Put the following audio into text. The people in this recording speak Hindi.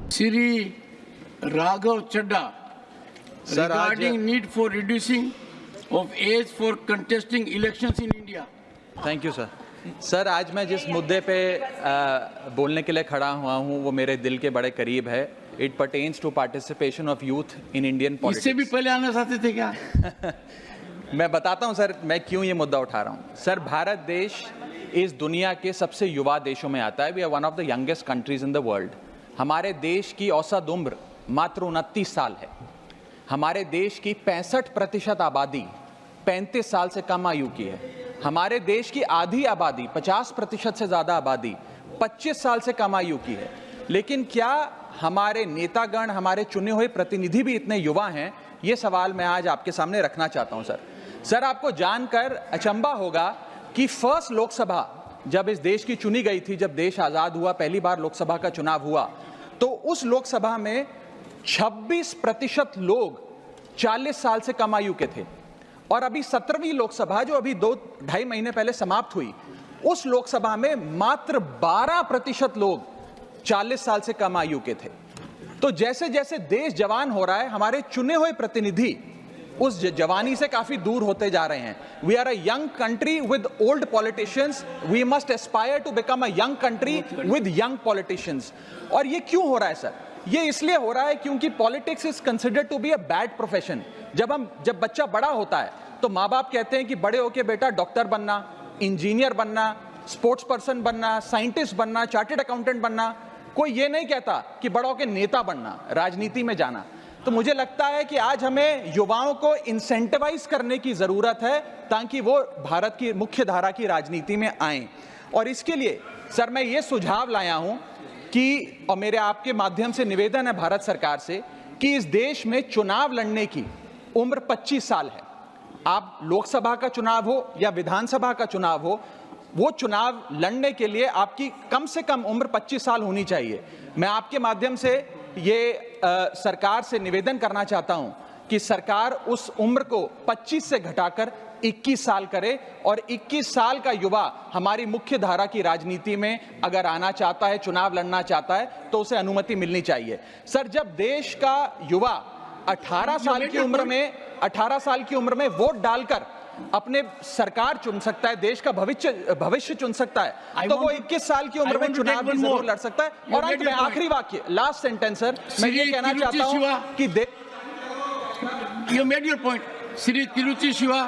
Sri Raghav Chadda regarding need for reducing of age for contesting elections in India. Thank you sir. Sir, आज मैं जिस मुद्दे पे बोलने के लिए खड़ा हुआ हूँ वो मेरे दिल के बड़े करीब है। It pertains to participation of youth in Indian politics. इससे भी पहले आना चाहते थे क्या? मैं बताता हूँ सर, मैं क्यों ये मुद्दा उठा रहा हूँ। सर, भारत देश इस दुनिया के सबसे युवा देशों में आता है। We are one of the youngest countries in the world. हमारे देश की औसत उम्र मात्र 29 साल है। हमारे देश की 65% आबादी 35 साल से कम आयु की है। हमारे देश की आधी आबादी 50% से ज़्यादा आबादी 25 साल से कम आयु की है। लेकिन क्या हमारे नेतागण, हमारे चुने हुए प्रतिनिधि भी इतने युवा हैं? ये सवाल मैं आज आपके सामने रखना चाहता हूं। सर, आपको जानकर अचंभा होगा कि फर्स्ट लोकसभा जब इस देश की चुनी गई थी, जब देश आज़ाद हुआ, पहली बार लोकसभा का चुनाव हुआ, तो उस लोकसभा में 26% लोग 40 साल से कम आयु के थे। और अभी 17वीं लोकसभा जो अभी 2-2.5 महीने पहले समाप्त हुई, उस लोकसभा में मात्र 12% लोग 40 साल से कम आयु के थे। तो जैसे जैसे देश जवान हो रहा है, हमारे चुने हुए प्रतिनिधि उस जवानी से काफी दूर होते जा रहे हैं। We are a young country with old politicians. We must aspire to become a young country with young politicians. और ये क्यों हो रहा है सर? ये इसलिए हो रहा है क्योंकि politics is considered to be a bad profession. जब बच्चा बड़ा होता है तो माँ बाप कहते हैं कि बड़े होके बेटा डॉक्टर बनना, इंजीनियर बनना, स्पोर्ट्स पर्सन बनना, साइंटिस्ट बनना, चार्टर्ड अकाउंटेंट बनना। कोई ये नहीं कहता कि बड़ा होके नेता बनना, राजनीति में जाना। तो मुझे लगता है कि आज हमें युवाओं को इंसेंटिवाइज करने की जरूरत है ताकि वो भारत की मुख्य धारा की राजनीति में आएं। और इसके लिए सर मैं ये सुझाव लाया हूं कि, और मेरे आपके माध्यम से निवेदन है भारत सरकार से, कि इस देश में चुनाव लड़ने की उम्र 25 साल है। आप लोकसभा का चुनाव हो या विधानसभा का चुनाव हो, वो चुनाव लड़ने के लिए आपकी कम से कम उम्र 25 साल होनी चाहिए। मैं आपके माध्यम से ये सरकार से निवेदन करना चाहता हूं कि सरकार उस उम्र को 25 से घटाकर 21 साल करे और 21 साल का युवा हमारी मुख्य धारा की राजनीति में अगर आना चाहता है, चुनाव लड़ना चाहता है, तो उसे अनुमति मिलनी चाहिए। सर, जब देश का युवा 18 साल की उम्र में वोट डालकर अपने सरकार चुन सकता है, देश का भविष्य चुन सकता है, तो वो 21 साल की उम्र में चुनाव भी जरूर लड़ सकता है। और अंत में आखिरी वाक्य, लास्ट सेंटेंस सर, मैं ये कहना चाहता हूं कि You made your point. Sri Tiruchi Shiva